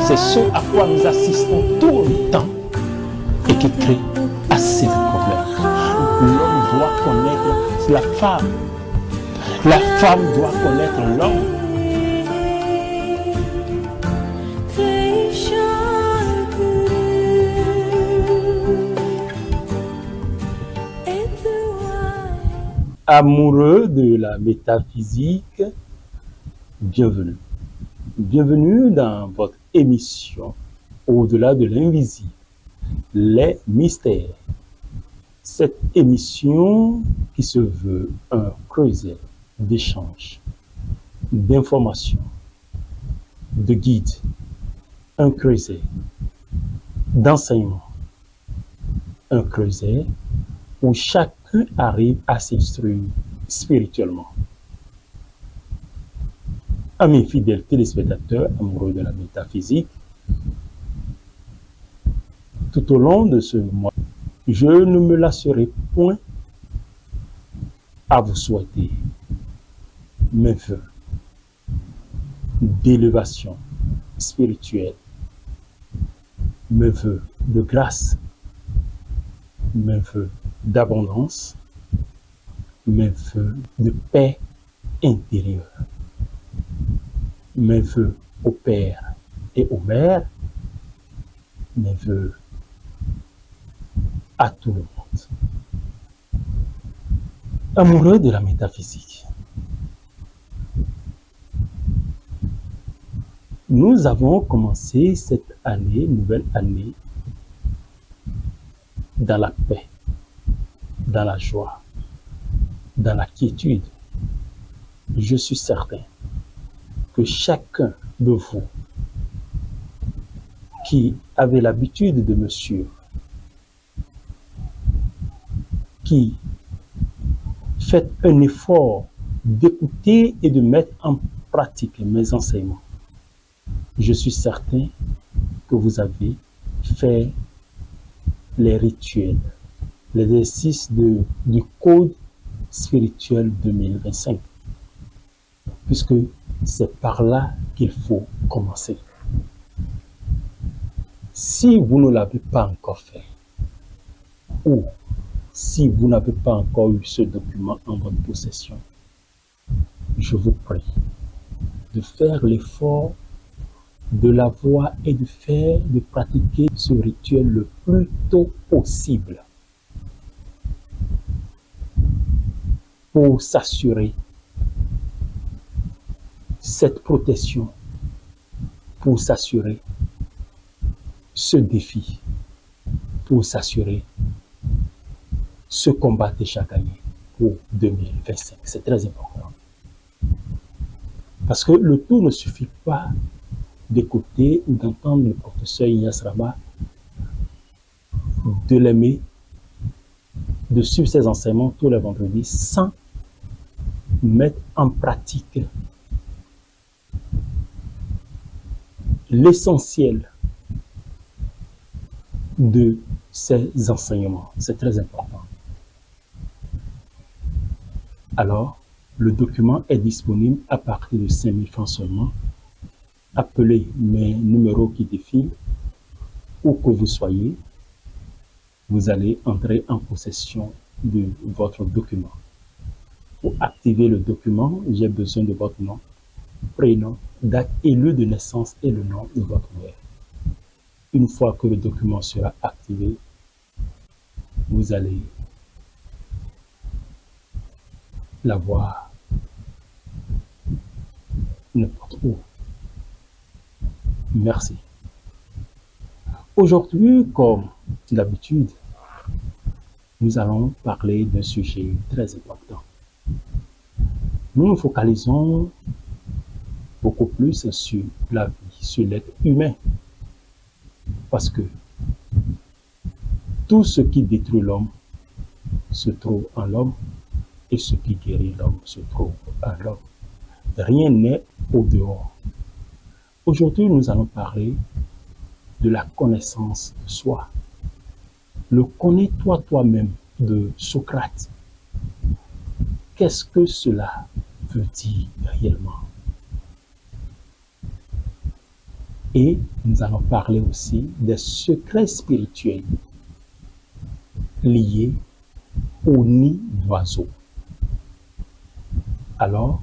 C'est ce à quoi nous assistons tout le temps et qui crée assez de problèmes. L'homme doit connaître la femme. La femme doit connaître l'homme. Amoureux de la métaphysique, bienvenue. Bienvenue dans votre émission Au-delà de l'invisible, les mystères. Cette émission qui se veut un creuset d'échange, d'informations, de guide, un creuset d'enseignement, un creuset où chacun arrive à s'instruire spirituellement. Amis fidèles téléspectateurs, amoureux de la métaphysique, tout au long de ce mois, je ne me lasserai point à vous souhaiter mes vœux d'élévation spirituelle, mes vœux de grâce, mes vœux d'abondance, mes vœux de paix intérieure, mes vœux au Père et aux Mères, mes vœux à tout le monde. Amoureux de la métaphysique, nous avons commencé cette année, nouvelle année, dans la paix, dans la joie, dans la quiétude. Je suis certain que chacun de vous qui avez l'habitude de me suivre, qui faites un effort d'écouter et de mettre en pratique mes enseignements, je suis certain que vous avez fait les rituels, l'exercice du code spirituel 2025, puisque c'est par là qu'il faut commencer. Si vous ne l'avez pas encore fait, ou si vous n'avez pas encore eu ce document en votre possession, je vous prie de faire l'effort de l'avoir et de pratiquer ce rituel le plus tôt possible pour s'assurer cette protection, pour s'assurer ce défi, pour s'assurer ce combat déjà gagné pour 2025. C'est très important. Parce que le tout ne suffit pas d'écouter ou d'entendre le professeur Ignace Rama, de l'aimer, de suivre ses enseignements tous les vendredis sans mettre en pratique l'essentiel de ces enseignements. C'est très important. Alors, le document est disponible à partir de 5 000 francs seulement. Appelez mes numéros qui défilent, où que vous soyez, vous allez entrer en possession de votre document. Pour activer le document, j'ai besoin de votre nom, prénom, date et lieu de naissance et le nom de votre mère. Une fois que le document sera activé, vous allez l'avoir n'importe où. Merci. Aujourd'hui, comme d'habitude, nous allons parler d'un sujet très important. Nous nous focalisons beaucoup plus sur la vie, sur l'être humain. Parce que tout ce qui détruit l'homme se trouve en l'homme et ce qui guérit l'homme se trouve en l'homme. Rien n'est au dehors. Aujourd'hui, nous allons parler de la connaissance de soi. Le connais-toi toi-même de Socrate. Qu'est-ce que cela veut dire réellement? Et nous allons parler aussi des secrets spirituels liés au nid d'oiseau. Alors,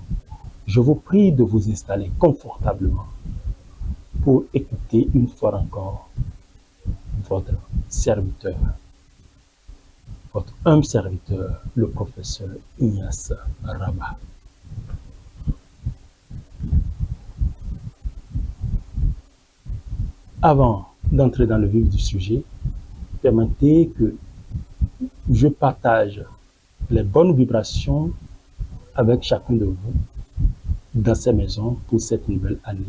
je vous prie de vous installer confortablement pour écouter une fois encore votre serviteur, votre humble serviteur, le professeur Ignace Rama. Avant d'entrer dans le vif du sujet, permettez que je partage les bonnes vibrations avec chacun de vous dans ces maisons pour cette nouvelle année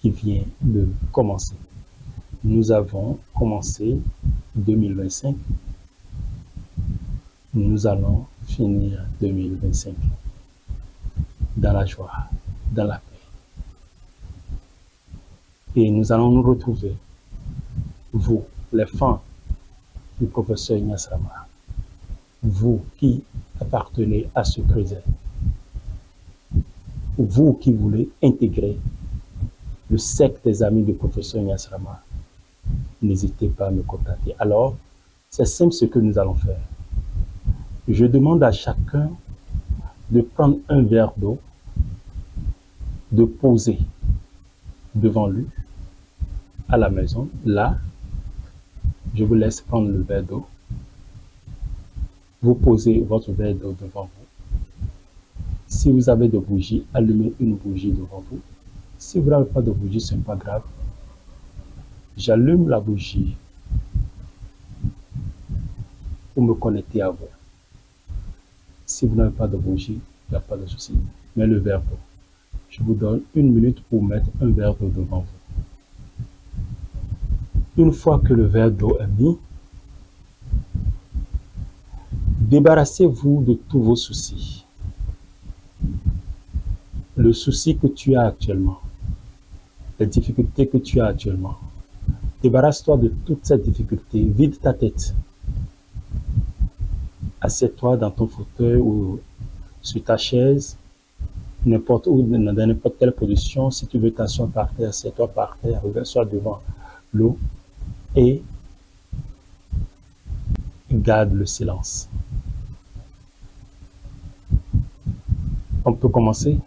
qui vient de commencer. Nous avons commencé 2025. Nous allons finir 2025 dans la joie, dans la paix. Et nous allons nous retrouver, vous, les fans du professeur Ignace Rama, vous qui appartenez à ce creuset, vous qui voulez intégrer le cercle des amis du professeur Ignace Rama, n'hésitez pas à me contacter. Alors, c'est simple ce que nous allons faire. Je demande à chacun de prendre un verre d'eau, de poser devant lui, à la maison. Là, je vous laisse prendre le verre d'eau. Vous posez votre verre d'eau devant vous. Si vous avez de bougies, allumez une bougie devant vous. Si vous n'avez pas de bougie, ce n'est pas grave. J'allume la bougie pour me connecter à vous. Si vous n'avez pas de bougie, il n'y a pas de souci. Mais le verre d'eau. Je vous donne 1 minute pour mettre un verre d'eau devant vous. Une fois que le verre d'eau est mis, débarrassez-vous de tous vos soucis. Le souci que tu as actuellement, les difficultés que tu as actuellement. Débarrasse-toi de toutes ces difficultés. Vide ta tête. Assieds-toi dans ton fauteuil ou sur ta chaise, n'importe où, dans n'importe quelle position. Si tu veux t'asseoir par terre, assieds-toi par terre, regarde-toi devant l'eau et garde le silence. On peut commencer?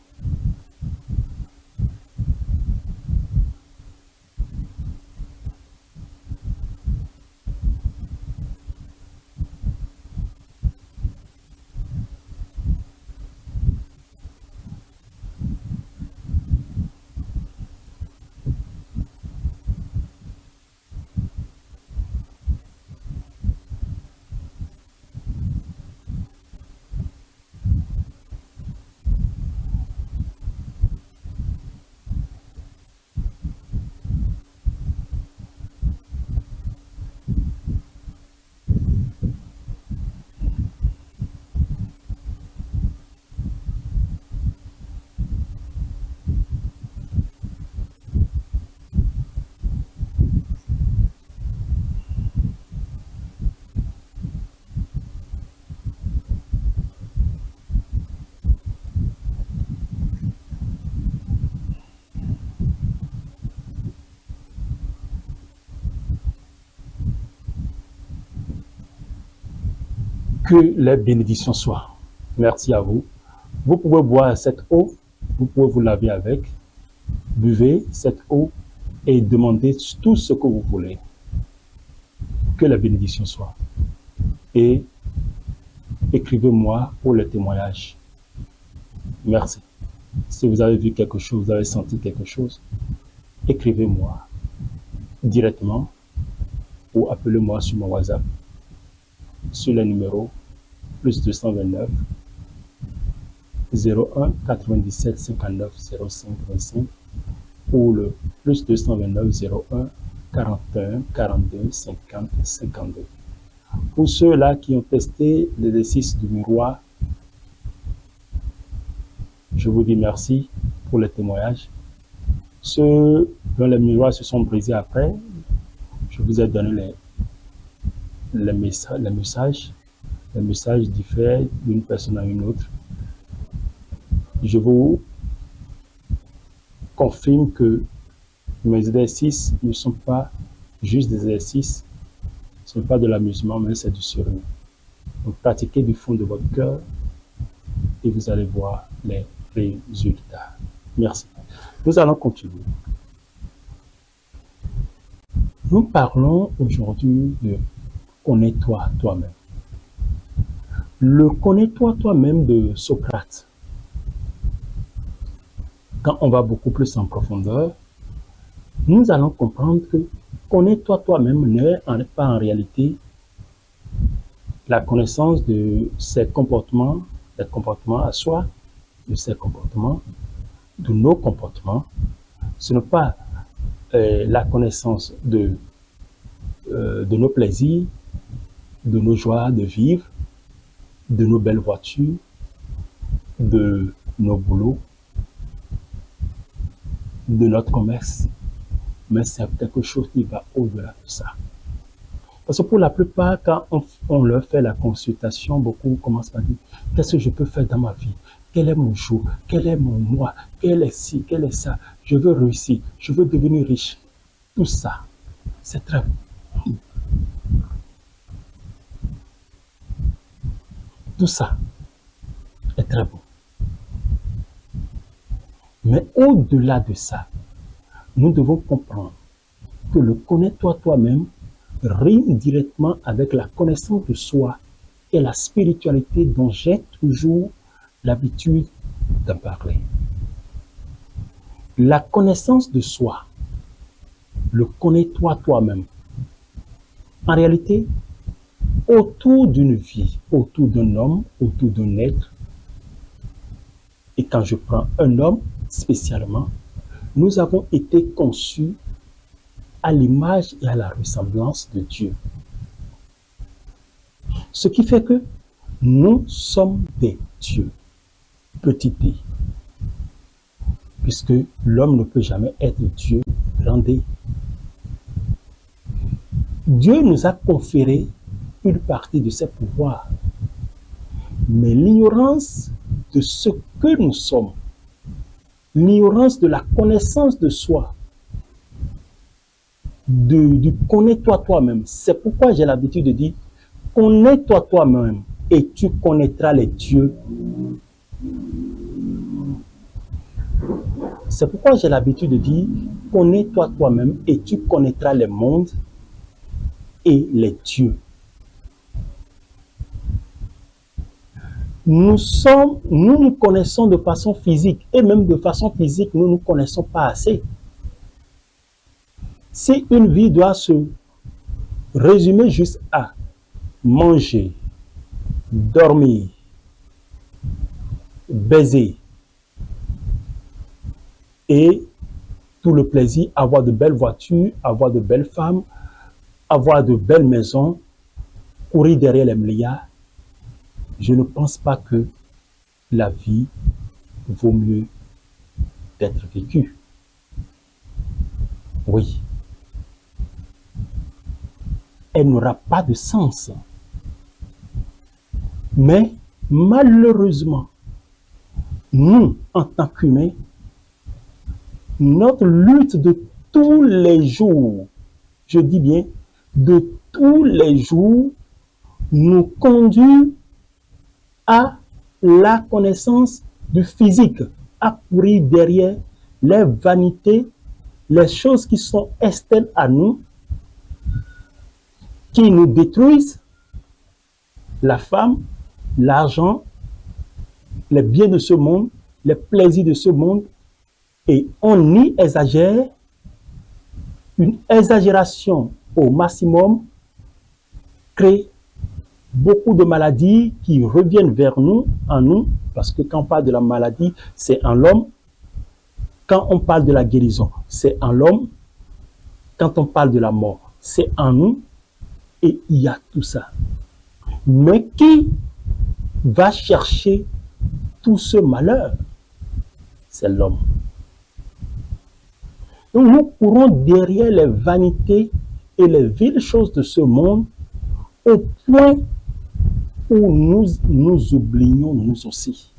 Que les bénédictions soient. Merci à vous. Vous pouvez boire cette eau, vous pouvez vous laver avec. Buvez cette eau et demandez tout ce que vous voulez. Que la bénédiction soit. Et écrivez-moi pour le témoignage. Merci. Si vous avez vu quelque chose, vous avez senti quelque chose, écrivez-moi directement ou appelez-moi sur mon WhatsApp sur le numéro plus 229 01 97 59 05 25 ou le plus 229 01 41 42 50 52. Pour ceux-là qui ont testé l'exercice du miroir, je vous dis merci pour le témoignage. Ceux dont les miroirs se sont brisés après, je vous ai donné les messages diffèrent d'une personne à une autre. Je vous confirme que Mes exercices ne sont pas juste des exercices, ce n'est pas de l'amusement, mais c'est du sérieux. Donc pratiquez du fond de votre cœur et vous allez voir les résultats. Merci. Nous allons continuer. Nous parlons aujourd'hui de connais-toi toi-même. Le connais-toi toi-même de Socrate. Quand on va beaucoup plus en profondeur, nous allons comprendre que connais-toi toi-même n'est pas en réalité la connaissance de ses comportements, des comportements à soi, de ses comportements, de nos comportements. Ce n'est pas la connaissance de nos plaisirs, de nos joies de vivre, de nos belles voitures, de nos boulots, de notre commerce, mais c'est quelque chose qui va au-delà de ça. Parce que pour la plupart, quand on leur fait la consultation, beaucoup commencent par dire, qu'est-ce que je peux faire dans ma vie? Quel est mon jour? Quel est mon mois? Quel est ci? Quel est ça? Je veux réussir, je veux devenir riche. Tout ça, c'est très bon. Tout ça est très bon. Mais au-delà de ça, nous devons comprendre que le connais-toi toi-même rime directement avec la connaissance de soi et la spiritualité dont j'ai toujours l'habitude d'en parler. La connaissance de soi, le connais-toi toi-même. En réalité, autour d'une vie, autour d'un homme, autour d'un être, et quand je prends un homme spécialement, nous avons été conçus à l'image et à la ressemblance de Dieu. Ce qui fait que nous sommes des dieux, petit d, puisque l'homme ne peut jamais être Dieu, grand D. Dieu nous a conféré une partie de ses pouvoirs, mais l'ignorance de ce que nous sommes, l'ignorance de la connaissance de soi, du connais-toi toi-même. C'est pourquoi j'ai l'habitude de dire, connais-toi toi-même et tu connaîtras les dieux. C'est pourquoi j'ai l'habitude de dire, connais-toi toi-même et tu connaîtras les mondes et les dieux. Nous nous connaissons de façon physique, et même de façon physique, nous ne nous connaissons pas assez. Si une vie doit se résumer juste à manger, dormir, baiser et tout le plaisir, avoir de belles voitures, avoir de belles femmes, avoir de belles maisons, courir derrière les milliards, je ne pense pas que la vie vaut mieux d'être vécue. Oui. Elle n'aura pas de sens. Mais malheureusement, nous, en tant qu'humains, notre lutte de tous les jours, je dis bien de tous les jours, nous conduit à la connaissance du physique, à courir derrière les vanités, les choses qui sont externes à nous, qui nous détruisent, la femme, l'argent, les biens de ce monde, les plaisirs de ce monde, et on y exagère, une exagération au maximum crée beaucoup de maladies qui reviennent vers nous, en nous, parce que quand on parle de la maladie, c'est en l'homme. Quand on parle de la guérison, c'est en l'homme. Quand on parle de la mort, c'est en nous. Et il y a tout ça. Mais qui va chercher tout ce malheur? C'est l'homme. Donc nous courons derrière les vanités et les viles choses de ce monde au point où nous oublions nous aussi.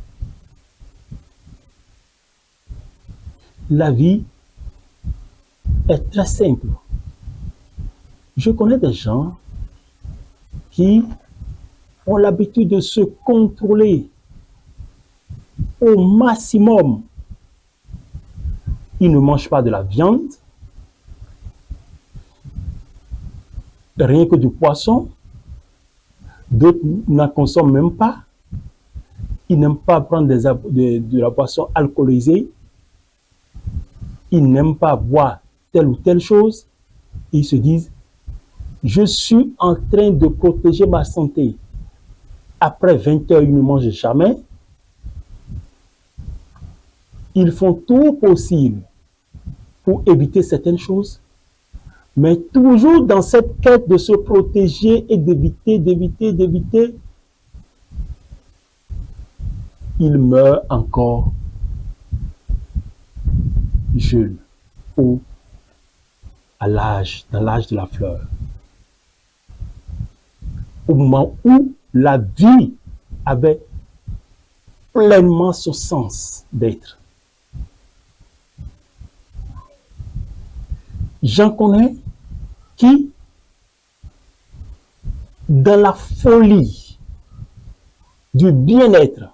La vie est très simple. Je connais des gens qui ont l'habitude de se contrôler au maximum. Ils ne mangent pas de la viande, rien que du poisson. D'autres n'en consomment même pas. Ils n'aiment pas prendre de la boisson alcoolisée. Ils n'aiment pas boire telle ou telle chose. Ils se disent, je suis en train de protéger ma santé. Après 20 heures, ils ne mangent jamais. Ils font tout possible pour éviter certaines choses, mais toujours dans cette quête de se protéger et d'éviter, ils meurent encore jeunes ou dans l'âge de la fleur. Au moment où la vie avait pleinement son sens d'être. J'en connais qui, dans la folie du bien-être,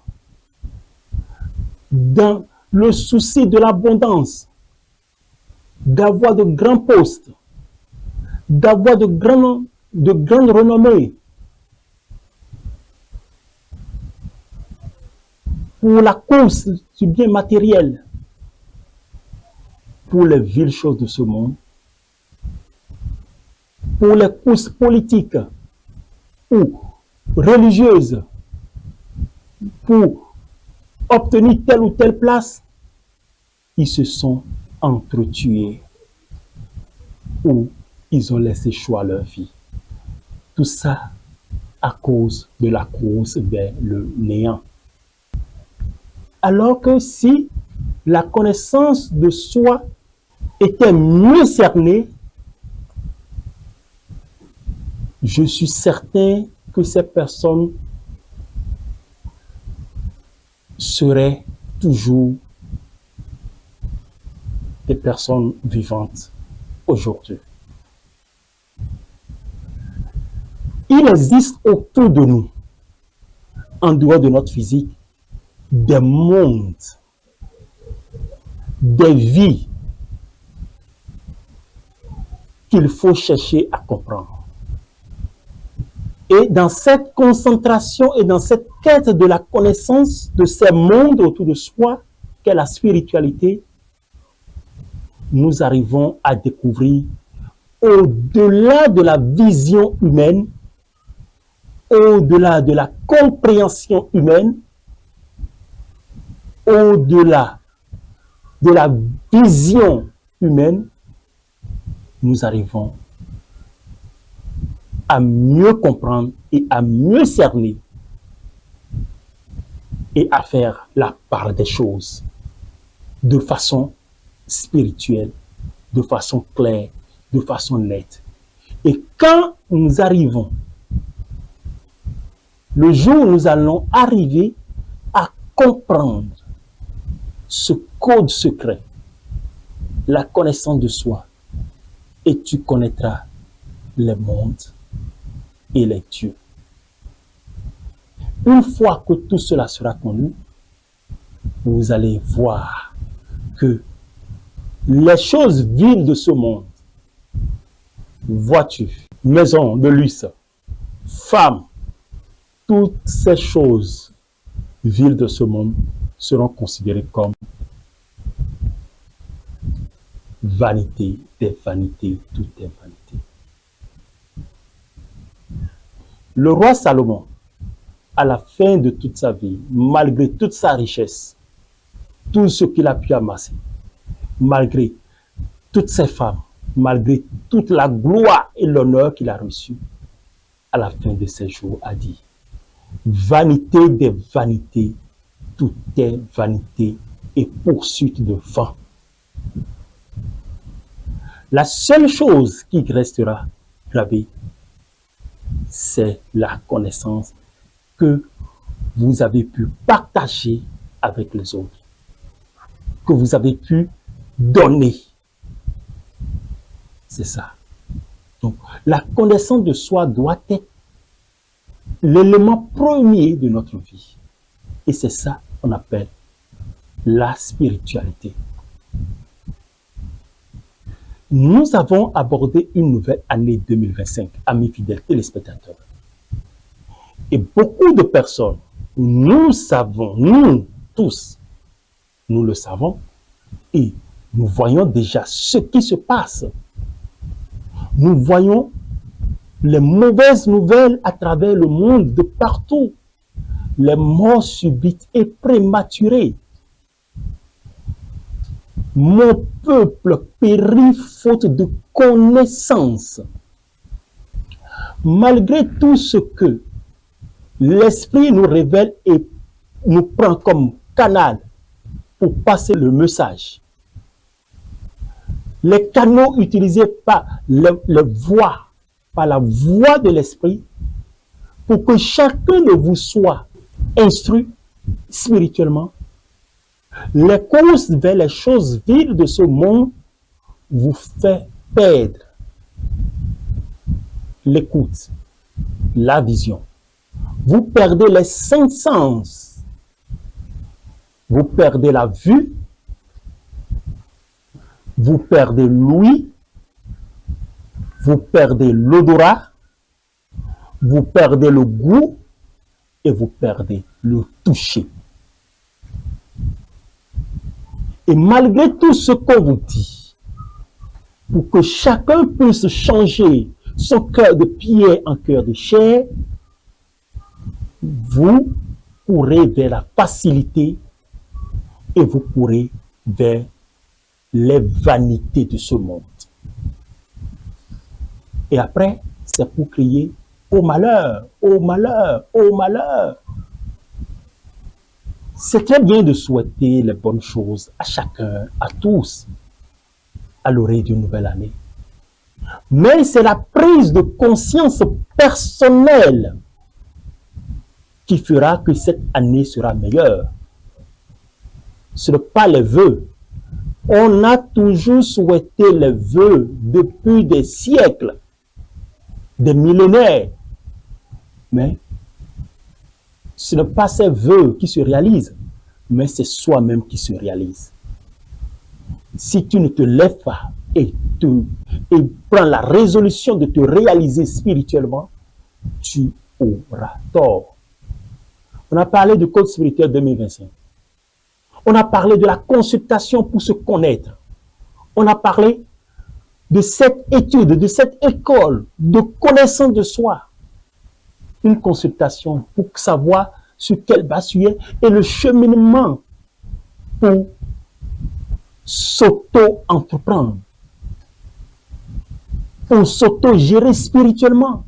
dans le souci de l'abondance, d'avoir de grands postes, d'avoir de grandes renommées, pour la course du bien matériel, pour les viles choses de ce monde, pour les courses politiques ou religieuses, pour obtenir telle ou telle place, ils se sont entretués ou ils ont laissé choix leur vie. Tout ça à cause de la course vers le néant. Alors que si la connaissance de soi était mieux cernée, je suis certain que ces personnes seraient toujours des personnes vivantes aujourd'hui. Il existe autour de nous, en dehors de notre physique, des mondes, des vies qu'il faut chercher à comprendre. Et dans cette concentration et dans cette quête de la connaissance de ces mondes autour de soi, qu'est la spiritualité, nous arrivons à découvrir au-delà de la vision humaine, au-delà de la compréhension humaine, au-delà de la vision humaine, nous arrivons à mieux comprendre et à mieux cerner et à faire la part des choses de façon spirituelle, de façon claire, de façon nette. Et quand nous arrivons, le jour où nous allons arriver à comprendre ce code secret, la connaissance de soi, et tu connaîtras les mondes et les dieux. Une fois que tout cela sera connu, vous allez voir que les choses viles de ce monde, voitures, maisons de luxe, femmes, toutes ces choses viles de ce monde seront considérées comme vanité des vanités, tout est vanité. Le roi Salomon, à la fin de toute sa vie, malgré toute sa richesse, tout ce qu'il a pu amasser, malgré toutes ses femmes, malgré toute la gloire et l'honneur qu'il a reçu, à la fin de ses jours, a dit, vanité des vanités, tout est vanité et poursuite de vent. La seule chose qui restera gravée, c'est la connaissance que vous avez pu partager avec les autres, que vous avez pu donner. C'est ça. Donc, la connaissance de soi doit être l'élément premier de notre vie. Et c'est ça qu'on appelle la spiritualité. Nous avons abordé une nouvelle année 2025, amis fidèles téléspectateurs. Et beaucoup de personnes, nous savons, nous tous, nous le savons, et nous voyons déjà ce qui se passe. Nous voyons les mauvaises nouvelles à travers le monde, de partout. Les morts subites et prématurées. Mon peuple périt faute de connaissance. Malgré tout ce que l'Esprit nous révèle et nous prend comme canal pour passer le message, les canaux utilisés par les voix, par la voix de l'Esprit, pour que chacun de vous soit instruit spirituellement, les courses vers les choses viles de ce monde vous fait perdre l'écoute, la vision. Vous perdez les cinq sens. Vous perdez la vue. Vous perdez l'ouïe. Vous perdez l'odorat. Vous perdez le goût. Et vous perdez le toucher. Et malgré tout ce qu'on vous dit, pour que chacun puisse changer son cœur de pierre en cœur de chair, vous courez vers la facilité et vous courez vers les vanités de ce monde. Et après, c'est pour crier au malheur, au malheur, au malheur. C'est très bien de souhaiter les bonnes choses à chacun, à tous, à l'oreille d'une nouvelle année. Mais c'est la prise de conscience personnelle qui fera que cette année sera meilleure. Ce n'est pas les vœux. On a toujours souhaité les vœux depuis des siècles, des millénaires. Mais ce n'est pas ces vœux qui se réalisent, mais c'est soi-même qui se réalise. Si tu ne te lèves pas et prends la résolution de te réaliser spirituellement, tu auras tort. On a parlé du code spirituel 2025. On a parlé de la consultation pour se connaître. On a parlé de cette étude, de cette école de connaissance de soi. Une consultation pour savoir sur quelle base tu es et le cheminement pour s'auto-entreprendre, pour s'auto-gérer spirituellement,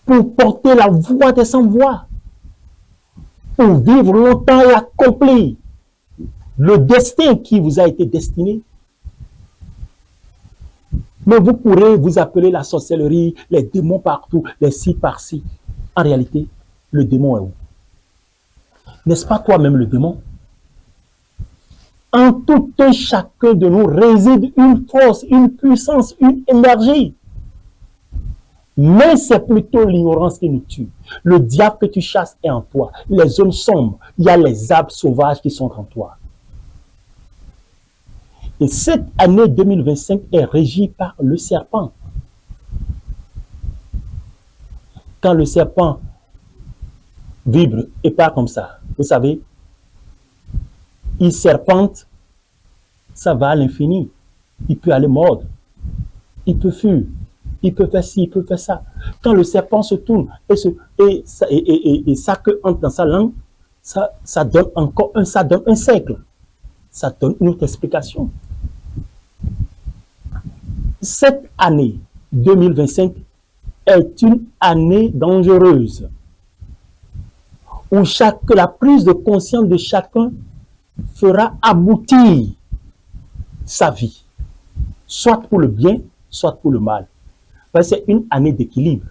pour porter la voix des sans-voix, pour vivre longtemps et accomplir le destin qui vous a été destiné. Mais vous pourrez vous appeler la sorcellerie, les démons partout, les ci par-ci. En réalité, le démon est où? N'est-ce pas toi-même le démon? En tout un chacun de nous réside une force, une puissance, une énergie. Mais c'est plutôt l'ignorance qui nous tue. Le diable que tu chasses est en toi. Les zones sombres, il y a les arbres sauvages qui sont en toi. Et cette année 2025 est régie par le serpent. Quand le serpent vibre et part comme ça, vous savez, il serpente, ça va à l'infini. Il peut aller mordre, il peut fuir, il peut faire ci, il peut faire ça. Quand le serpent se tourne et sa queue entre dans sa langue, ça donne encore ça donne un cercle. Ça donne une autre explication. Cette année 2025 est une année dangereuse où la prise de conscience de chacun fera aboutir sa vie, soit pour le bien, soit pour le mal. C'est une année d'équilibre.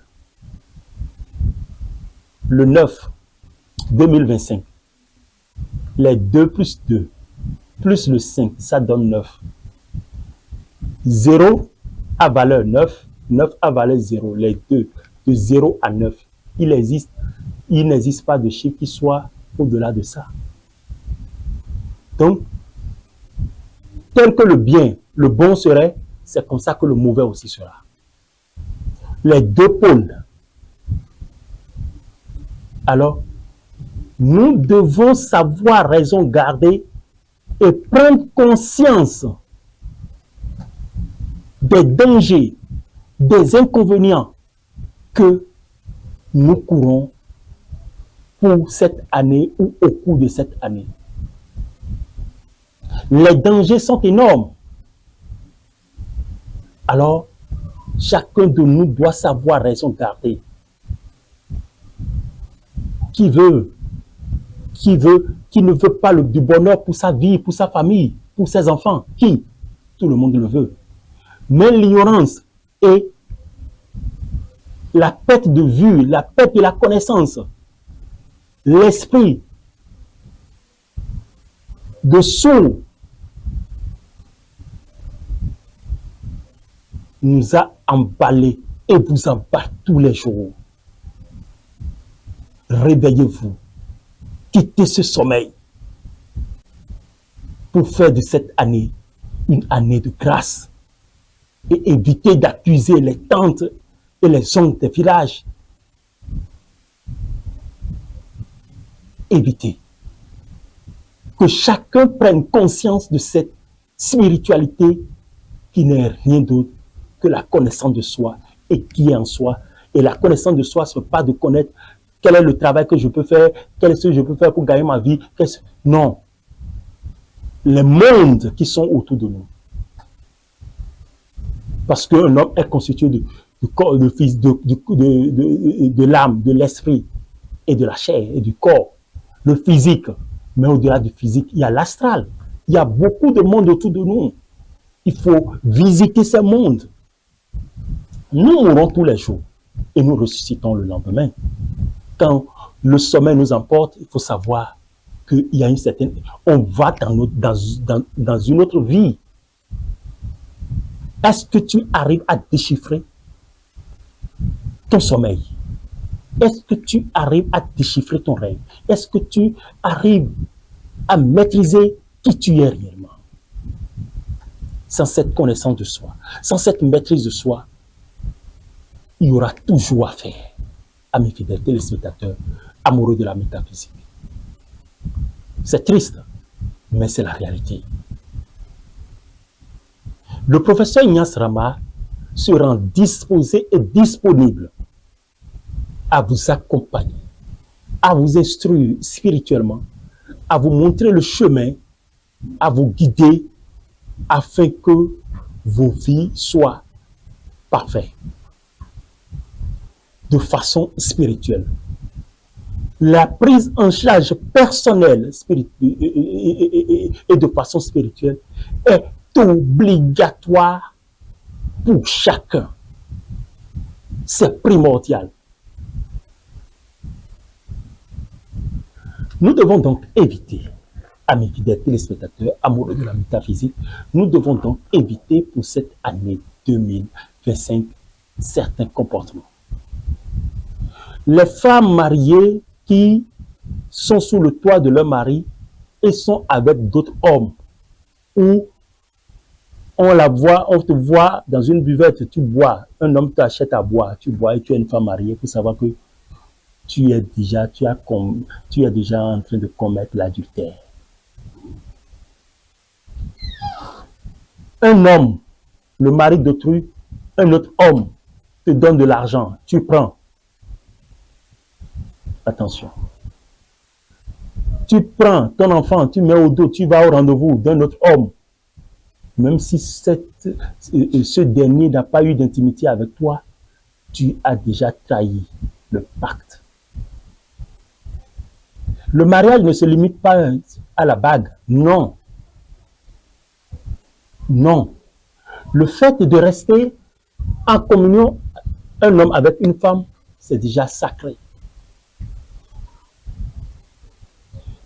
Le 9 2025, les 2 plus 2 plus le 5, ça donne 9. 0 à valeur 9, 9 à valeur 0, les deux, de 0 à 9, il n'existe pas de chiffre qui soit au-delà de ça. Donc, tel que le bien, le bon serait, c'est comme ça que le mauvais aussi sera. Les deux pôles. Alors, nous devons savoir raison garder et prendre conscience des dangers, des inconvénients que nous courons pour cette année ou au cours de cette année. Les dangers sont énormes. Alors, chacun de nous doit savoir raison garder. Qui ne veut pas du bonheur pour sa vie, pour sa famille, pour ses enfants? Qui? Tout le monde le veut. Mais l'ignorance et la perte de vue, la perte de la connaissance, l'esprit de sourd nous a emballés et vous emballe tous les jours. Réveillez-vous, quittez ce sommeil pour faire de cette année une année de grâce et évitez d'accuser les tantes et les oncles des villages. Évitez que chacun prenne conscience de cette spiritualité qui n'est rien d'autre que la connaissance de soi et qui est en soi. Et la connaissance de soi, ce n'est pas de connaître quel est le travail que je peux faire, quel est ce que je peux faire pour gagner ma vie. Non. Les mondes qui sont autour de nous. Parce qu'un homme est constitué de l'âme, de l'esprit et de la chair et du corps. Le physique. Mais au-delà du physique, il y a l'astral. Il y a beaucoup de mondes autour de nous. Il faut visiter ces mondes. Nous mourons tous les jours et nous ressuscitons le lendemain. Quand le sommeil nous emporte, il faut savoir qu'il y a une certaine... On va dans une autre vie. Est-ce que tu arrives à déchiffrer ton sommeil? Est-ce que tu arrives à déchiffrer ton rêve? Est-ce que tu arrives à maîtriser qui tu es réellement? Sans cette connaissance de soi, sans cette maîtrise de soi, il y aura toujours à faire, à mes fidèles téléspectateurs, amoureux de la métaphysique. C'est triste, mais c'est la réalité. Le professeur Ignace Rama se rend disposé et disponible à vous accompagner, à vous instruire spirituellement, à vous montrer le chemin, à vous guider afin que vos vies soient parfaites de façon spirituelle. La prise en charge personnelle et de façon spirituelle est obligatoire pour chacun. C'est primordial. Nous devons donc éviter, amis fidèles téléspectateurs, amoureux de la métaphysique, nous devons donc éviter pour cette année 2025 certains comportements. Les femmes mariées qui sont sous le toit de leur mari et sont avec d'autres hommes, ou on te voit dans une buvette, tu bois, un homme t'achète à boire, tu bois et tu es une femme mariée, il faut savoir que tu es déjà en train de commettre l'adultère. Un homme, le mari d'autrui, un autre homme te donne de l'argent, tu prends. Attention. Tu prends ton enfant, tu mets au dos, tu vas au rendez-vous d'un autre homme. Même si ce dernier n'a pas eu d'intimité avec toi, tu as déjà trahi le pacte. Le mariage ne se limite pas à la bague, non. Non. Le fait de rester en communion, un homme avec une femme, c'est déjà sacré.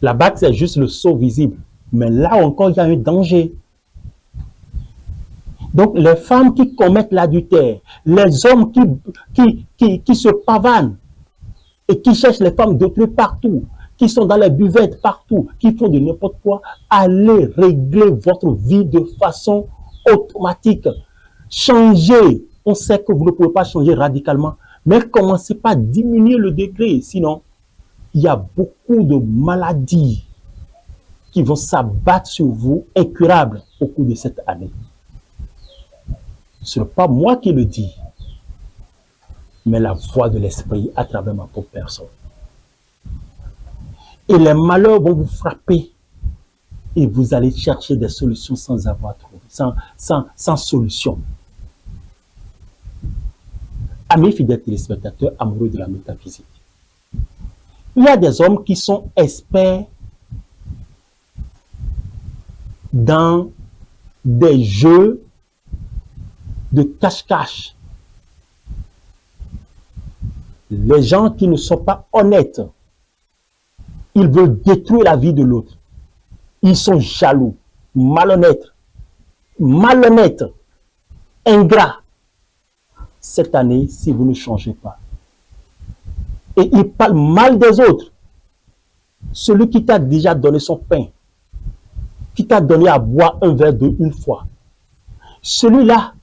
La bague, c'est juste le sceau visible. Mais là encore, il y a un danger. Donc, les femmes qui commettent l'adultère, les hommes qui se pavanent et qui cherchent les femmes d'autrui partout, qui sont dans les buvettes partout, qui font de n'importe quoi, allez régler votre vie de façon automatique. Changez. On sait que vous ne pouvez pas changer radicalement, mais commencez par diminuer le degré. Sinon, il y a beaucoup de maladies qui vont s'abattre sur vous, incurables, au cours de cette année. Ce n'est pas moi qui le dis, mais la voix de l'esprit à travers ma pauvre personne. Et les malheurs vont vous frapper et vous allez chercher des solutions sans avoir trouvé, sans solution. Amis fidèles téléspectateurs, amoureux de la métaphysique, il y a des hommes qui sont experts dans des jeux de cache-cache. Les gens qui ne sont pas honnêtes, ils veulent détruire la vie de l'autre. Ils sont jaloux, malhonnêtes, ingrats. Cette année, si vous ne changez pas, et ils parlent mal des autres, celui qui t'a déjà donné son pain, qui t'a donné à boire un verre d'eau une fois, celui-là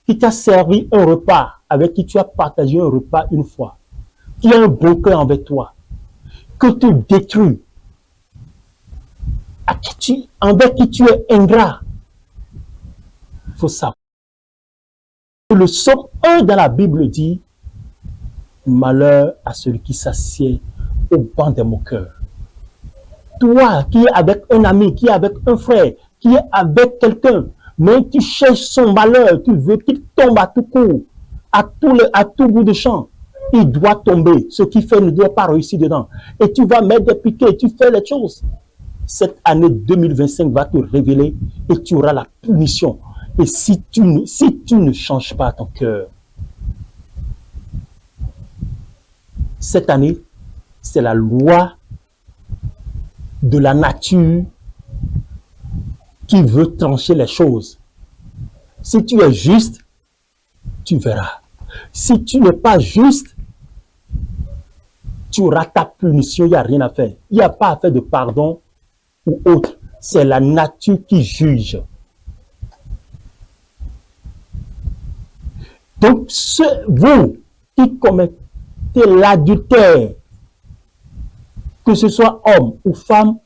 qui t'a servi un repas, avec qui tu as partagé un repas une fois, qui a un bon cœur avec toi, que tu détruis, avec qui tu es ingrat, il faut savoir. Le psaume 1 dans la Bible dit, malheur à celui qui s'assied au banc des moqueurs. Toi qui es avec un ami, qui est avec un frère, qui est avec quelqu'un, mais tu cherches son malheur, tu veux qu'il tombe à tout coup, à tout bout de champ. Il doit tomber. Ce qu'il fait ne doit pas réussir dedans. Et tu vas mettre des piquets, tu fais les choses. Cette année 2025 va te révéler et tu auras la punition. Et si tu ne changes pas ton cœur, cette année, c'est la loi de la nature qui veut trancher les choses. Si tu es juste, tu verras. Si tu n'es pas juste, tu auras ta punition, il n'y a rien à faire. Il n'y a pas à faire de pardon ou autre. C'est la nature qui juge. Donc, vous qui commettez l'adultère, que ce soit homme ou femme,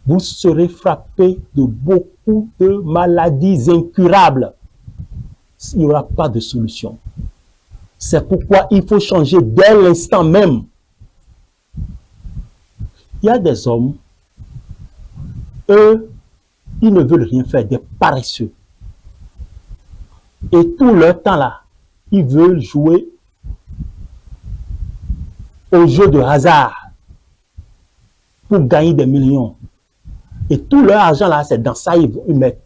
vous serez frappé de beaucoup de maladies incurables. Il n'y aura pas de solution. C'est pourquoi il faut changer dès l'instant même. Il y a des hommes, eux, ils ne veulent rien faire, des paresseux. Et tout leur temps là, ils veulent jouer au jeu de hasard pour gagner des millions. Et tout leur argent là, c'est dans ça ils mettent.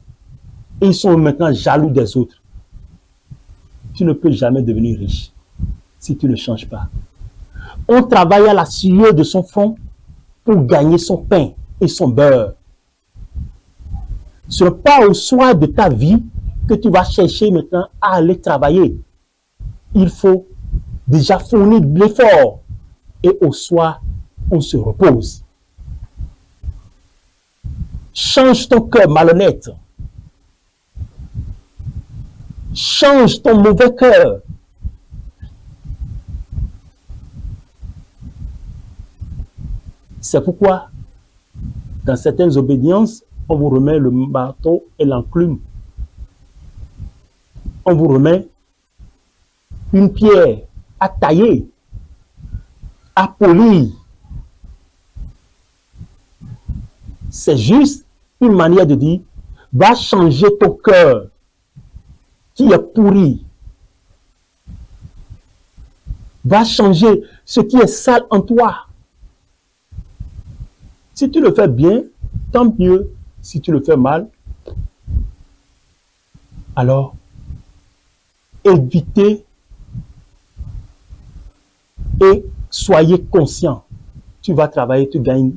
Et ils sont maintenant jaloux des autres. Tu ne peux jamais devenir riche si tu ne changes pas. On travaille à la sueur de son front pour gagner son pain et son beurre. Ce n'est pas au soir de ta vie que tu vas chercher maintenant à aller travailler. Il faut déjà fournir de l'effort. Et au soir, on se repose. Change ton cœur malhonnête. Change ton mauvais cœur. C'est pourquoi, dans certaines obédiences, on vous remet le marteau et l'enclume. On vous remet une pierre à tailler, à polir. C'est juste une manière de dire, va changer ton cœur qui est pourri. Va changer ce qui est sale en toi. Si tu le fais bien, tant mieux. Si tu le fais mal, alors évitez et soyez conscient. Tu vas travailler, tu gagnes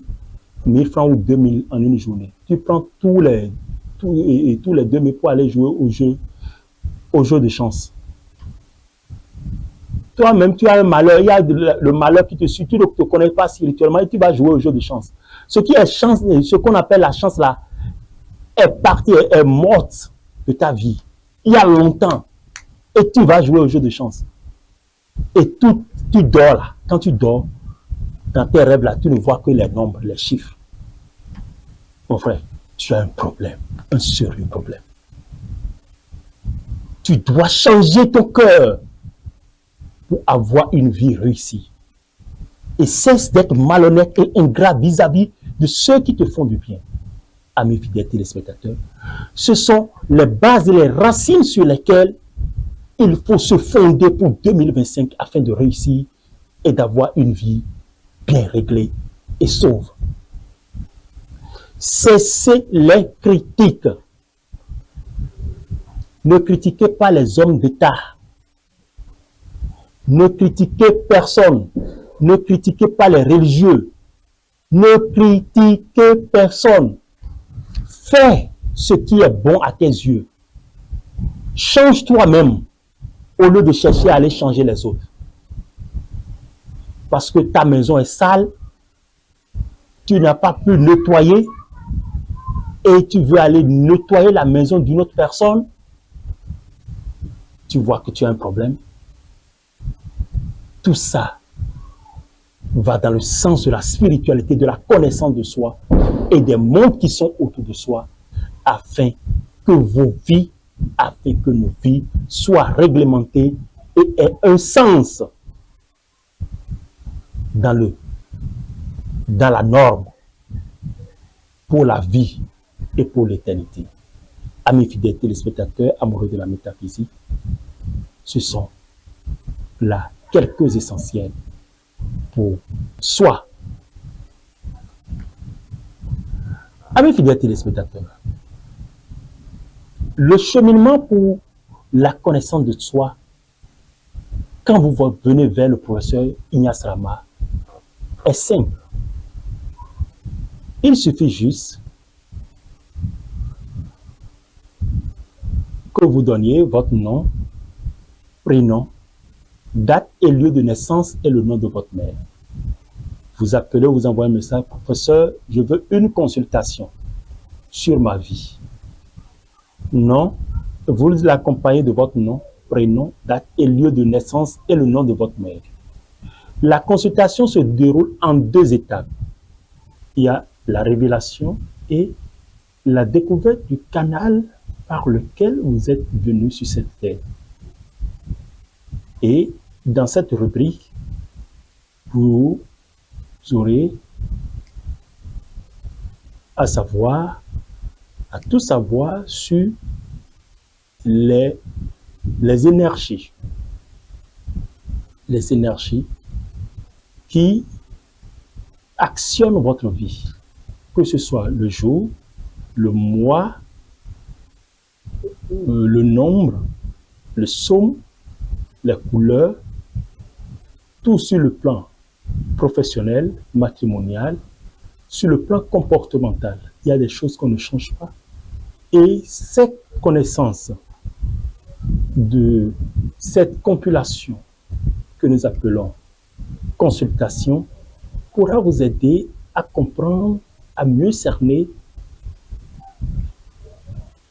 1000 francs ou 2000 en une journée. Tu prends tous les 2000 pour aller jouer au jeu au jeu de chance. Toi-même, tu as un malheur, il y a le malheur qui te suit, tu ne te connais pas spirituellement et tu vas jouer au jeu de chance. Ce qui est chance, ce qu'on appelle la chance là, est partie, est morte de ta vie, il y a longtemps, et tu vas jouer au jeu de chance. Et tu dors là, quand tu dors, dans tes rêves là, tu ne vois que les nombres, les chiffres. Mon frère, tu as un problème, un sérieux problème. Tu dois changer ton cœur pour avoir une vie réussie. Et cesse d'être malhonnête et ingrat vis-à-vis de ceux qui te font du bien. Amis fidèles téléspectateurs, ce sont les bases et les racines sur lesquelles il faut se fonder pour 2025 afin de réussir et d'avoir une vie bien réglée et sauve. Cessez les critiques. Ne critiquez pas les hommes d'État. Ne critiquez personne. Ne critiquez pas les religieux. Ne critiquez personne. Fais ce qui est bon à tes yeux. Change toi-même au lieu de chercher à aller changer les autres. Parce que ta maison est sale, tu n'as pas pu nettoyer et tu veux aller nettoyer la maison d'une autre personne, tu vois que tu as un problème. Tout ça va dans le sens de la spiritualité, de la connaissance de soi et des mondes qui sont autour de soi, afin que vos vies, afin que nos vies soient réglementées et aient un sens dans la norme pour la vie et pour l'éternité. Amis fidèles téléspectateurs, amoureux de la métaphysique, ce sont là quelques essentiels pour soi. Amis fidèles téléspectateurs, le cheminement pour la connaissance de soi, quand vous venez vers le professeur Ignace Rama, est simple. Il suffit juste que vous donniez votre nom, prénom, date et lieu de naissance et le nom de votre mère. Vous appelez, vous envoyez un message, professeur, je veux une consultation sur ma vie. Non, vous l'accompagnez de votre nom, prénom, date et lieu de naissance et le nom de votre mère. La consultation se déroule en 2 étapes. Il y a la révélation et la découverte du canal par lequel vous êtes venu sur cette terre. Et dans cette rubrique, vous aurez à tout savoir sur les énergies. Les énergies qui actionnent votre vie, que ce soit le jour, le mois, le nombre, le somme, les couleurs, tout sur le plan professionnel, matrimonial, sur le plan comportemental. Il y a des choses qu'on ne change pas. Et cette connaissance de cette compilation que nous appelons consultation pourra vous aider à comprendre, à mieux cerner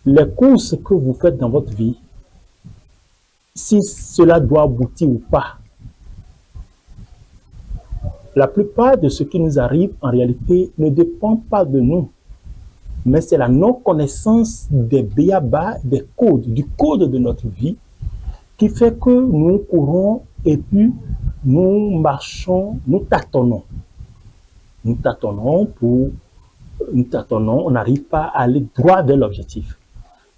les courses que vous faites dans votre vie, si cela doit aboutir ou pas. La plupart de ce qui nous arrive, en réalité, ne dépend pas de nous, mais c'est la non-connaissance des b.a.-ba, du code de notre vie, qui fait que nous courons et puis nous marchons, nous tâtonnons. Nous tâtonnons, on n'arrive pas à aller droit vers l'objectif.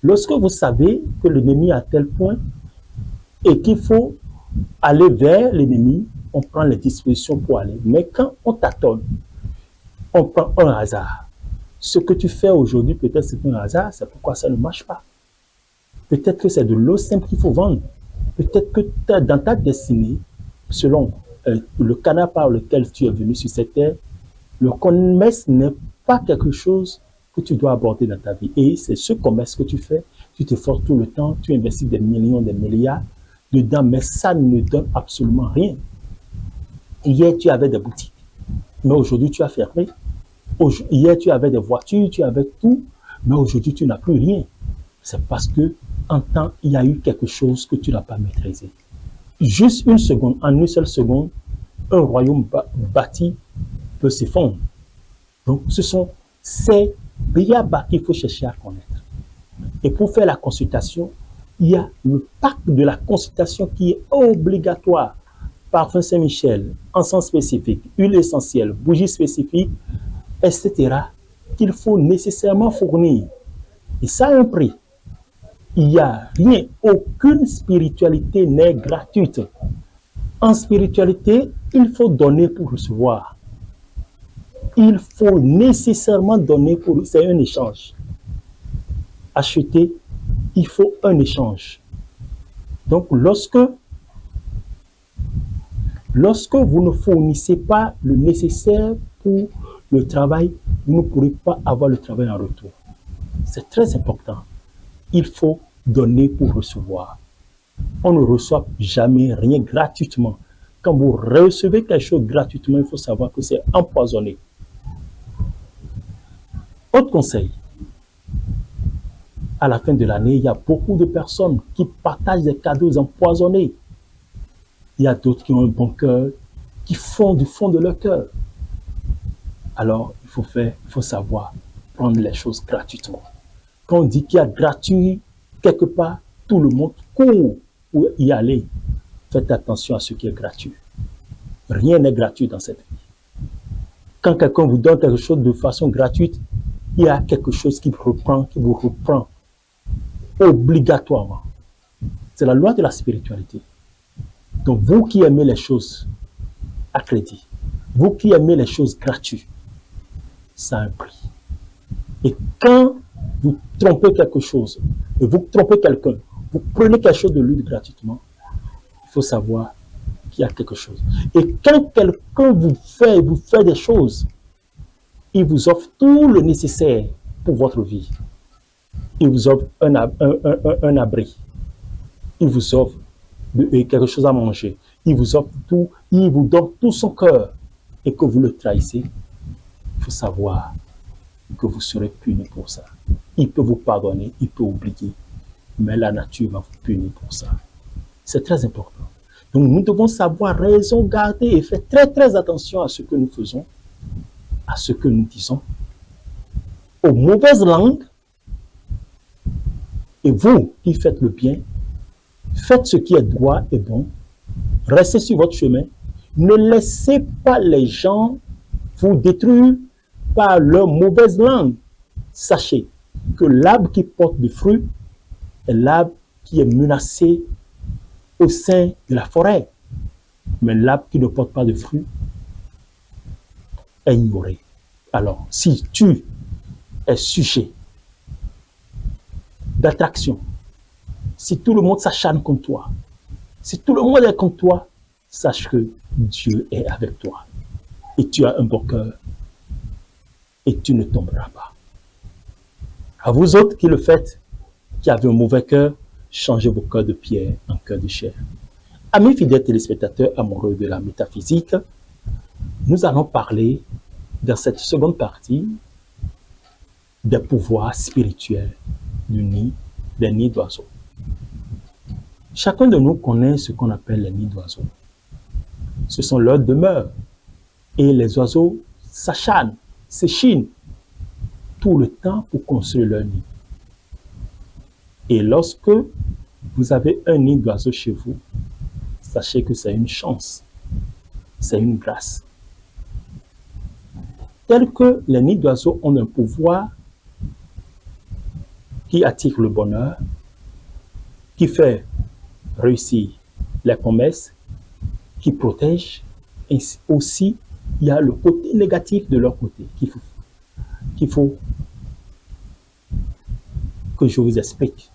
Lorsque vous savez que l'ennemi est à tel point et qu'il faut aller vers l'ennemi, on prend les dispositions pour aller. Mais quand on tâtonne, on prend un hasard. Ce que tu fais aujourd'hui, peut-être c'est un hasard, c'est pourquoi ça ne marche pas. Peut-être que c'est de l'eau simple qu'il faut vendre. Peut-être que dans ta destinée, selon le canal par lequel tu es venu sur cette terre, le commerce n'est pas quelque chose que tu dois aborder dans ta vie. Et c'est ce commerce que tu fais tu te forces tout le temps, tu investis des millions, des milliards dedans, mais ça ne donne absolument rien. Hier, tu avais des boutiques, mais aujourd'hui, tu as fermé. Hier, tu avais des voitures, tu avais tout, mais aujourd'hui, tu n'as plus rien. C'est parce que, en temps, il y a eu quelque chose que tu n'as pas maîtrisé. Juste une seconde, en une seule seconde, un royaume bâti peut s'effondrer. Donc, ce sont ces béabas qu'il faut chercher à connaître. Et pour faire la consultation, il y a le pack de la consultation qui est obligatoire. Parfum Saint-Michel, encens spécifique, huile essentielle, bougie spécifique, etc. qu'il faut nécessairement fournir. Et ça a un prix. Il n'y a rien, aucune spiritualité n'est gratuite. En spiritualité, il faut donner pour recevoir. Il faut nécessairement donner pour... C'est un échange. Acheter, il faut un échange. Donc, lorsque vous ne fournissez pas le nécessaire pour le travail, vous ne pourrez pas avoir le travail en retour. C'est très important. Il faut donner pour recevoir. On ne reçoit jamais rien gratuitement. Quand vous recevez quelque chose gratuitement, il faut savoir que c'est empoisonné. Autre conseil, à la fin de l'année, il y a beaucoup de personnes qui partagent des cadeaux empoisonnés. Il y a d'autres qui ont un bon cœur, qui font du fond de leur cœur. Alors, il faut savoir prendre les choses gratuitement. Quand on dit qu'il y a gratuit quelque part, tout le monde court pour y aller. Faites attention à ce qui est gratuit. Rien n'est gratuit dans cette vie. Quand quelqu'un vous donne quelque chose de façon gratuite, il y a quelque chose qui vous reprend obligatoirement. C'est la loi de la spiritualité. Donc, vous qui aimez les choses à crédit, vous qui aimez les choses gratuites, ça a un prix. Et quand vous trompez quelque chose, et vous trompez quelqu'un, vous prenez quelque chose de lui gratuitement, il faut savoir qu'il y a quelque chose. Et quand quelqu'un vous fait des choses, il vous offre tout le nécessaire pour votre vie. Il vous offre un abri. Il vous offre quelque chose à manger. Il vous offre tout, il vous donne tout son cœur. Et que vous le trahissez, il faut savoir que vous serez puni pour ça. Il peut vous pardonner, il peut oublier, mais la nature va vous punir pour ça. C'est très important. Donc nous devons savoir raison garder et faire très très attention à ce que nous faisons, à ce que nous disons, aux mauvaises langues. Et vous qui faites le bien, faites ce qui est droit et bon, restez sur votre chemin, ne laissez pas les gens vous détruire par leur mauvaise langue. Sachez que l'arbre qui porte des fruits est l'arbre qui est menacé au sein de la forêt. Mais l'arbre qui ne porte pas de fruits est ignoré. Alors, si tu es sujet d'attraction, si tout le monde s'acharne contre toi, si tout le monde est contre toi, sache que Dieu est avec toi. Et tu as un bon cœur. Et tu ne tomberas pas. À vous autres qui le faites, qui avez un mauvais cœur, changez vos cœurs de pierre en cœur de chair. Amis fidèles téléspectateurs amoureux de la métaphysique, nous allons parler dans cette seconde partie des pouvoirs spirituels des nids d'oiseaux. Chacun de nous connaît ce qu'on appelle les nids d'oiseaux. Ce sont leurs demeures. Et les oiseaux s'acharnent, s'échinent tout le temps pour construire leur nid. Et lorsque vous avez un nid d'oiseau chez vous, sachez que c'est une chance, c'est une grâce. Tel que les nids d'oiseaux ont un pouvoir qui attire le bonheur, qui fait réussir les promesses, qui protège, et aussi il y a le côté négatif de leur côté qu'il faut que je vous explique.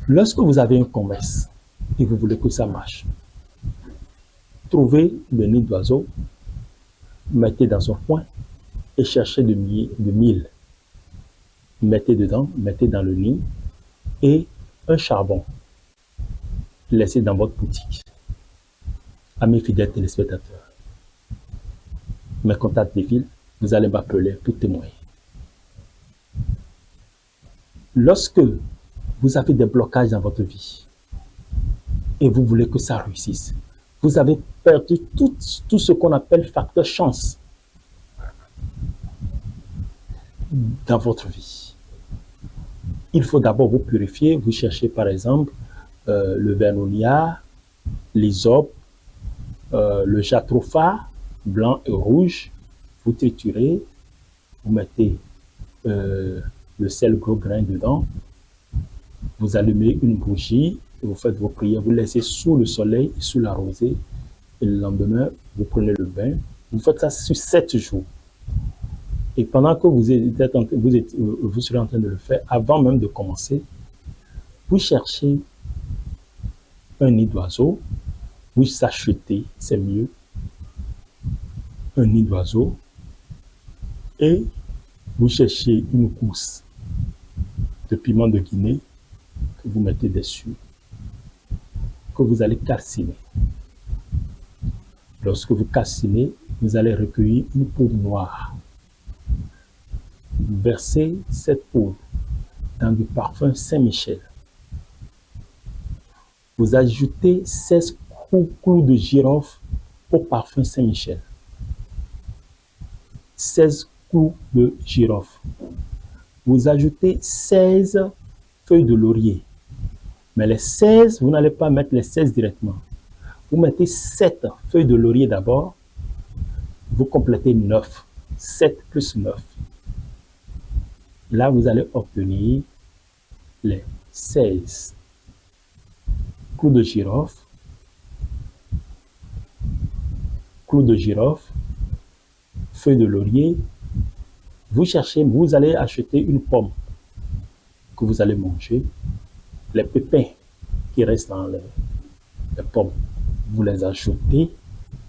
Lorsque vous avez un commerce et vous voulez que ça marche, trouvez le nid d'oiseau, mettez dans un coin et cherchez de mille. mettez dedans, mettez dans le nid et un charbon. Laissez dans votre boutique. Amis fidèles téléspectateurs, mes contacts défilent, vous allez m'appeler pour témoigner. Lorsque vous avez des blocages dans votre vie et vous voulez que ça réussisse, vous avez perdu tout ce qu'on appelle facteur chance dans votre vie. Il faut d'abord vous purifier. Vous cherchez par exemple le vernonia, l'hysope, le jatropha, blanc et rouge. Vous triturez, vous mettez le sel gros grain dedans, vous allumez une bougie, et vous faites vos prières, vous laissez sous le soleil et sous la rosée, et le lendemain, vous prenez le bain. Vous faites ça sur 7 jours. Et pendant que vous serez en train de le faire, avant même de commencer, vous cherchez un nid d'oiseau, vous achetez, c'est mieux, un nid d'oiseau, et vous cherchez une gousse de piment de Guinée que vous mettez dessus, que vous allez calciner. Lorsque vous calcinez, vous allez recueillir une poudre noire. Versez cette poudre dans du parfum Saint-Michel. Vous ajoutez 16 clous de girofle au parfum Saint-Michel. 16 clous de girofle. Vous ajoutez 16 feuilles de laurier. Mais les 16, vous n'allez pas mettre les 16 directement. Vous mettez 7 feuilles de laurier d'abord. Vous complétez 9. 7 plus 9. Là, vous allez obtenir les 16 clous de girofle, feuilles de laurier. Vous cherchez, vous allez acheter une pomme que vous allez manger. Les pépins qui restent dans les pommes, vous les ajoutez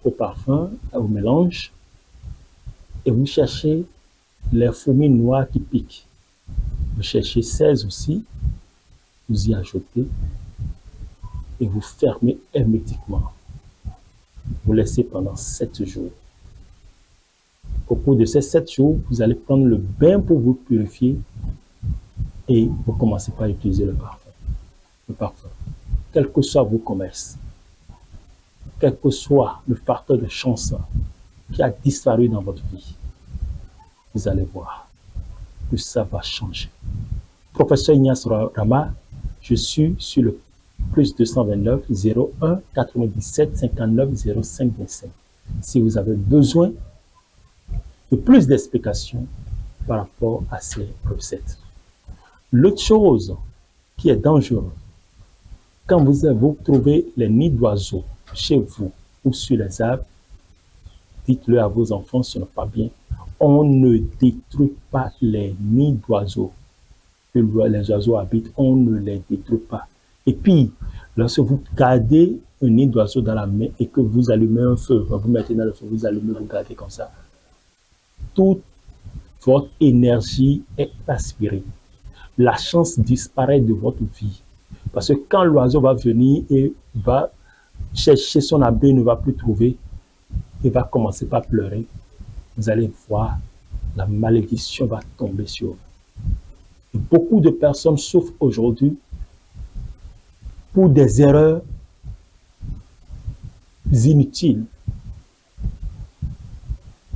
au parfum, au mélange, et vous cherchez les fourmis noires qui piquent. Vous cherchez 16 aussi, vous y ajoutez et vous fermez hermétiquement. Vous laissez pendant 7 jours. Au cours de ces 7 jours, vous allez prendre le bain pour vous purifier et vous commencez par utiliser le parfum. Quel que soit vos commerces, quel que soit le facteur de chance qui a disparu dans votre vie, vous allez voir que ça va changer. Professeur Ignace Rama, je suis sur le plus 229 01 97 59 05 25. Si vous avez besoin de plus d'explications par rapport à ces recettes. L'autre chose qui est dangereuse, quand vous trouvez les nids d'oiseaux chez vous ou sur les arbres, dites-le à vos enfants, ce n'est pas bien. On ne détruit pas les nids d'oiseaux que les oiseaux habitent, on ne les détruit pas. Et puis, lorsque vous gardez un nid d'oiseau dans la main et que vous allumez un feu, vous mettez dans le feu, vous allumez, vous gardez comme ça, toute votre énergie est aspirée. La chance disparaît de votre vie. Parce que quand l'oiseau va venir et va chercher son abri, ne va plus trouver, il va commencer par pleurer. Vous allez voir, la malédiction va tomber sur vous. Et beaucoup de personnes souffrent aujourd'hui pour des erreurs inutiles,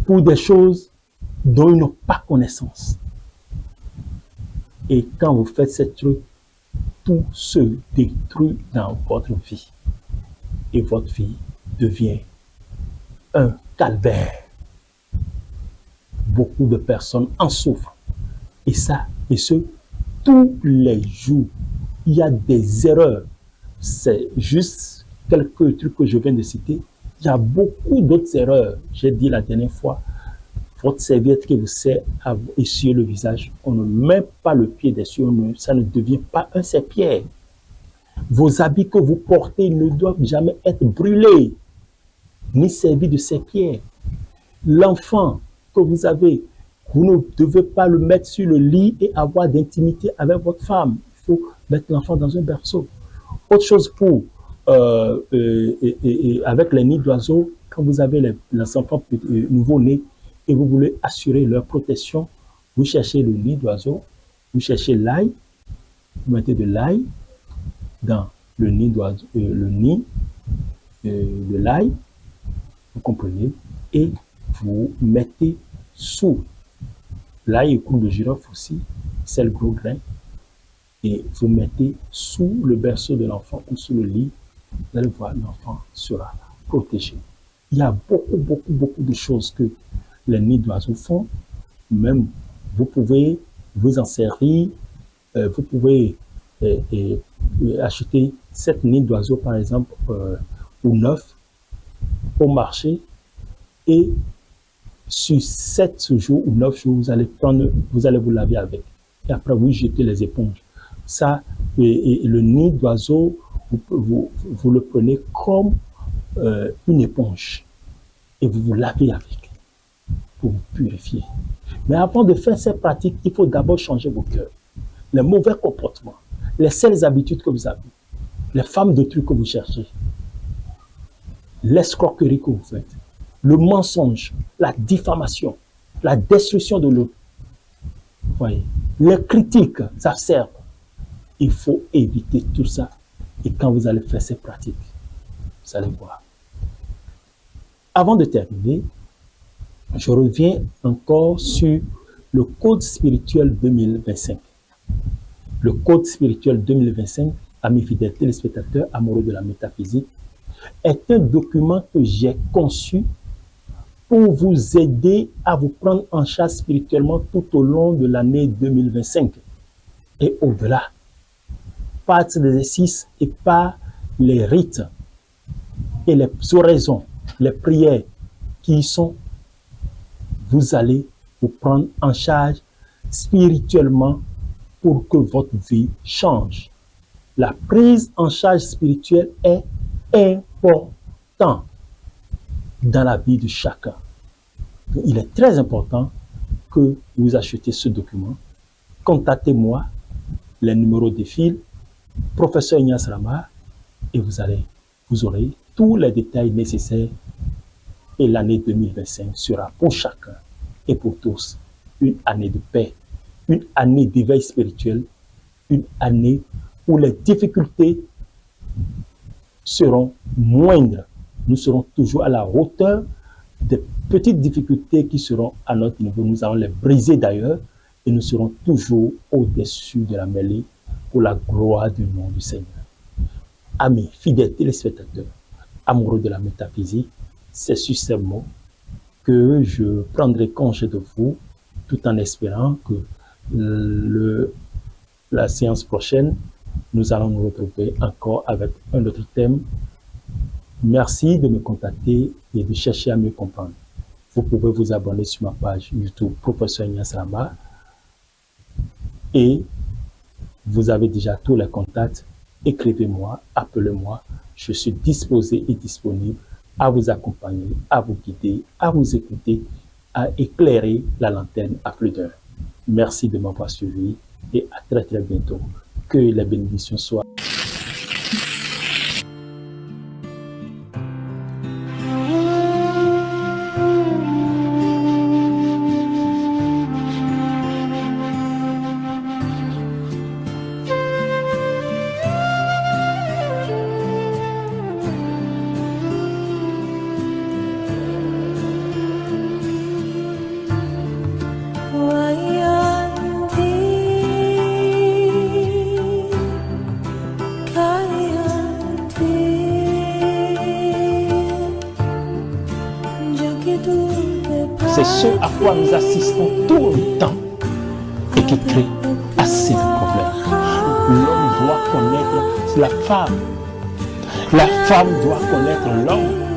pour des choses dont ils n'ont pas connaissance. Et quand vous faites ces trucs, tout se détruit dans votre vie. Et votre vie devient un calvaire. Beaucoup de personnes en souffrent. Et ce, tous les jours, il y a des erreurs. C'est juste quelques trucs que je viens de citer. Il y a beaucoup d'autres erreurs. J'ai dit la dernière fois, votre serviette qui vous sert à essuyer le visage, on ne met pas le pied dessus, ça ne devient pas un serre-pierre. Vos habits que vous portez ne doivent jamais être brûlés, ni servis de serre-pierre. L'enfant que vous avez Vous ne devez pas le mettre sur le lit et avoir d'intimité avec votre femme. Il faut mettre l'enfant dans un berceau. Autre chose pour avec les nids d'oiseaux, quand vous avez les enfants nouveau-nés et vous voulez assurer leur protection, vous cherchez le nid d'oiseau, vous cherchez l'ail, vous mettez de l'ail dans le nid d'oiseau, le nid de l'ail, vous comprenez, et vous mettez sous l'ail et clou de girofle aussi, c'est le gros grain, et vous mettez sous le berceau de l'enfant ou sous le lit, vous allez voir, l'enfant sera protégé. Il y a beaucoup de choses que les nids d'oiseaux font. Même, vous pouvez vous en servir, vous pouvez acheter 7 nids d'oiseaux, par exemple, ou 9 au marché, et sur 7 jours ou 9 jours, vous allez vous laver avec. Et après, vous jetez les éponges. Ça, et le nid d'oiseau, vous le prenez comme une éponge et vous vous lavez avec pour vous purifier. Mais avant de faire ces pratiques, il faut d'abord changer vos cœurs. Les mauvais comportements, les sales habitudes que vous avez, les femmes d'autrui que vous cherchez, l'escroquerie que vous faites, le mensonge, la diffamation, la destruction de l'autre. Voyez, les critiques acerbes. Il faut éviter tout ça. Et quand vous allez faire ces pratiques, vous allez voir. Avant de terminer, je reviens encore sur le code spirituel 2025. Le code spirituel 2025, amis fidèles téléspectateurs, amoureux de la métaphysique, est un document que j'ai conçu pour vous aider à vous prendre en charge spirituellement tout au long de l'année 2025 et au-delà. Par ces exercices et par les rites et les oraisons, les prières qui y sont, vous allez vous prendre en charge spirituellement pour que votre vie change. La prise en charge spirituelle est importante dans la vie de chacun. Donc, il est très important que vous achetiez ce document. Contactez-moi, les numéros défilent, professeur Ignace Rama, et vous aurez tous les détails nécessaires. Et l'année 2025 sera pour chacun et pour tous une année de paix, une année d'éveil spirituel, une année où les difficultés seront moindres. Nous serons toujours à la hauteur des petites difficultés qui seront à notre niveau. Nous allons les briser d'ailleurs et nous serons toujours au-dessus de la mêlée pour la gloire du nom du Seigneur. Amis, fidèles téléspectateurs, amoureux de la métaphysique, c'est sur ces mots que je prendrai congé de vous, tout en espérant que la séance prochaine, nous allons nous retrouver encore avec un autre thème. Merci de me contacter et de chercher à me comprendre. Vous pouvez vous abonner sur ma page YouTube Professeur Ignace Rama et vous avez déjà tous les contacts. Écrivez-moi, appelez-moi. Je suis disposé et disponible à vous accompagner, à vous guider, à vous écouter, à éclairer la lanterne à plus d'heure. Merci de m'avoir suivi et à très bientôt. Que les bénédictions soient. C'est ce à quoi nous assistons tout le temps et qui crée assez de problèmes. L'homme doit connaître la femme doit connaître l'homme.